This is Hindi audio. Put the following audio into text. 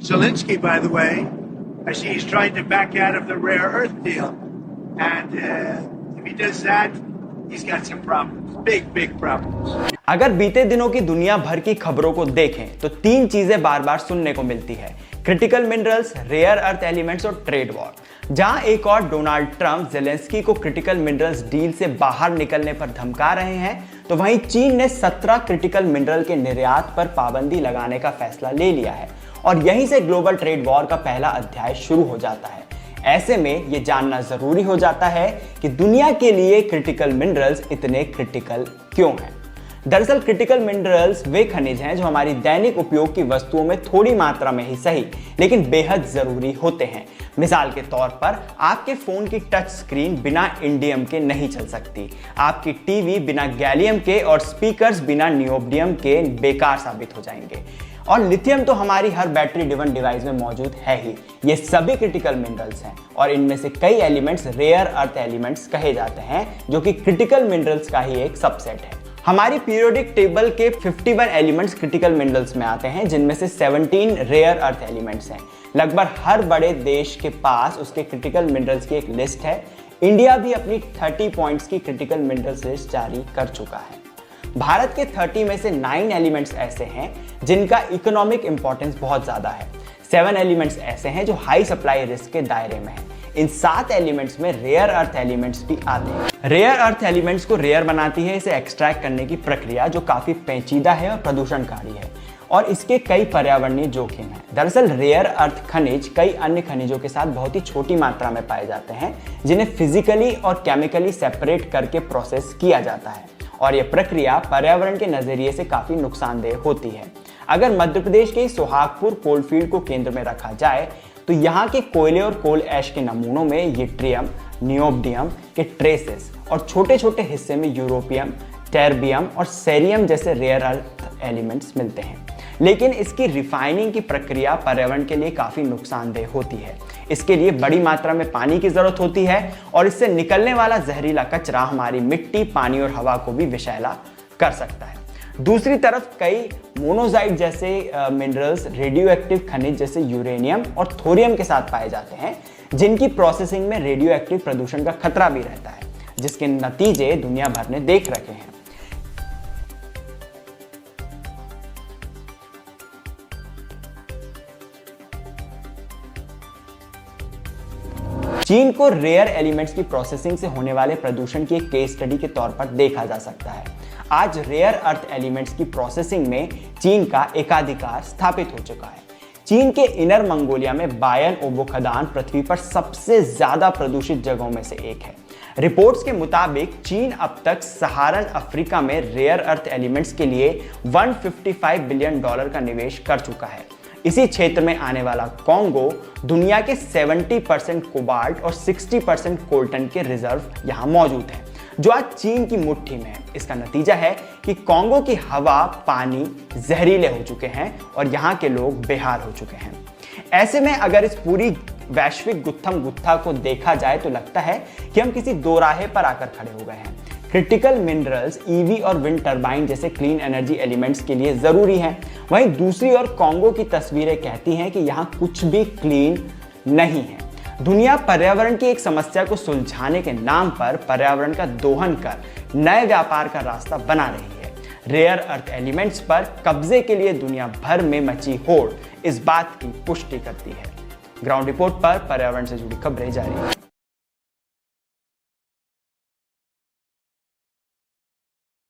Zelensky, by the way, I see he's trying to back out of the rare earth deal. And if he does that, he's got some problems. Big problems. अगर बीते दिनों की दुनिया भर की खबरों को देखें तो तीन चीजें बार बार सुनने को मिलती है: critical minerals, rare earth elements और ट्रेड वॉर। जहां एक और डोनाल्ड ट्रंप जेलेंस्की को क्रिटिकल मिनरल्स डील से बाहर निकलने पर धमका रहे हैं, तो वहीं चीन ने 17 क्रिटिकल मिनरल के निर्यात पर पाबंदी लगाने का फैसला ले लिया है और यहीं से ग्लोबल ट्रेड वॉर का पहला अध्याय शुरू हो जाता है। ऐसे में यह जानना जरूरी हो जाता है कि दुनिया के लिए क्रिटिकल मिनरल्स इतने क्रिटिकल क्यों हैं। दरअसल क्रिटिकल मिनरल्स वे खनिज हैं जो हमारी दैनिक उपयोग की वस्तुओं में थोड़ी मात्रा में ही सही लेकिन बेहद जरूरी होते हैं। मिसाल के तौर पर आपके फोन की टच स्क्रीन बिना इंडियम के नहीं चल सकती, आपकी टीवी बिना गैलियम के और स्पीकर्स बिना नियोबियम के बेकार साबित हो जाएंगे। और लिथियम तो हमारी हर बैटरी ड्रिवन डिवाइस में मौजूद है ही। ये सभी क्रिटिकल मिनरल्स हैं और इनमें से कई एलिमेंट्स रेयर अर्थ एलिमेंट्स कहे जाते हैं जो कि क्रिटिकल मिनरल्स का ही एक सबसेट है। हमारी पीरियोडिक टेबल के 51 एलिमेंट्स क्रिटिकल मिनरल्स में आते हैं, जिनमें से 17 रेयर अर्थ एलिमेंट्स हैं। लगभग हर बड़े देश के पास उसके क्रिटिकल मिनरल्स की एक लिस्ट है। इंडिया भी अपनी 30 पॉइंट्स की क्रिटिकल मिनरल्स लिस्ट जारी कर चुका है। भारत के 30 में से 9 एलिमेंट्स ऐसे हैं जिनका इकोनॉमिक इंपॉर्टेंस बहुत ज्यादा है। 7 एलिमेंट्स ऐसे हैं जो हाई सप्लाई रिस्क के दायरे में हैं। इन 7 एलिमेंट्स में रेयर अर्थ एलिमेंट्स भी आते हैं। रेयर अर्थ एलिमेंट्स को रेयर बनाती है इसे एक्सट्रैक्ट करने की प्रक्रिया, जो काफी पेचीदा है और प्रदूषणकारी है और इसके कई पर्यावरणीय जोखिम हैं। दरअसल रेयर अर्थ खनिज कई अन्य खनिजों के साथ बहुत ही छोटी मात्रा में पाए जाते हैं, जिन्हें फिजिकली और केमिकली सेपरेट करके प्रोसेस किया जाता है और यह प्रक्रिया पर्यावरण के नजरिए से काफी नुकसानदेह होती है। अगर मध्य प्रदेश के सोहागपुर कोलफील्ड को केंद्र में रखा जाए तो यहाँ के कोयले और कोल ऐश के नमूनों में यट्रियम, नियोबियम के ट्रेसेस और छोटे छोटे हिस्से में यूरोपियम, टेर्बियम और सेरियम जैसे रेयर अर्थ एलिमेंट्स मिलते हैं। लेकिन इसकी रिफाइनिंग की प्रक्रिया पर्यावरण के लिए काफी नुकसानदेह होती है। इसके लिए बड़ी मात्रा में पानी की जरूरत होती है और इससे निकलने वाला जहरीला कचरा हमारी मिट्टी, पानी और हवा को भी विषैला कर सकता है। दूसरी तरफ कई मोनोजाइट जैसे मिनरल्स रेडियो एक्टिव खनिज जैसे यूरेनियम और थोरियम के साथ पाए जाते हैं, जिनकी प्रोसेसिंग में रेडियो एक्टिव प्रदूषण का खतरा भी रहता है, जिसके नतीजे दुनिया भर ने देख रखे हैं। चीन को रेयर एलिमेंट्स की प्रोसेसिंग से होने वाले प्रदूषण की एक केस स्टडी के तौर पर देखा जा सकता है। आज रेयर अर्थ एलिमेंट्स की प्रोसेसिंग में चीन का एकाधिकार स्थापित हो चुका है। चीन के इनर मंगोलिया में बायन ओबो खदान पृथ्वी पर सबसे ज्यादा प्रदूषित जगहों में से एक है। रिपोर्ट्स के मुताबिक चीन अब तक सहारन अफ्रीका में रेयर अर्थ एलिमेंट्स के लिए $155 बिलियन का निवेश कर चुका है। इसी क्षेत्र में आने वाला कॉन्गो दुनिया के 70% कोबाल्ट और 60% कोल्टन के रिजर्व यहां मौजूद हैं, जो आज चीन की मुट्ठी में है। इसका नतीजा है कि कॉन्गो की हवा, पानी जहरीले हो चुके हैं और यहाँ के लोग बेहाल हो चुके हैं। ऐसे में अगर इस पूरी वैश्विक गुत्थम गुत्था को देखा जाए तो लगता है कि हम किसी दोराहे पर आकर खड़े हो गए हैं। क्रिटिकल मिनरल्स ईवी और विंड टरबाइन जैसे क्लीन एनर्जी एलिमेंट्स के लिए जरूरी हैं। वहीं दूसरी ओर कॉन्गो की तस्वीरें कहती हैं कि यहाँ कुछ भी क्लीन नहीं है। दुनिया पर्यावरण की एक समस्या को सुलझाने के नाम पर पर्यावरण का दोहन कर नए व्यापार का रास्ता बना रही है। रेयर अर्थ एलिमेंट्स पर कब्जे के लिए दुनिया भर में मची होड़ इस बात की पुष्टि करती है। ग्राउंड रिपोर्ट पर पर्यावरण से जुड़ी खबरें जारी हैं।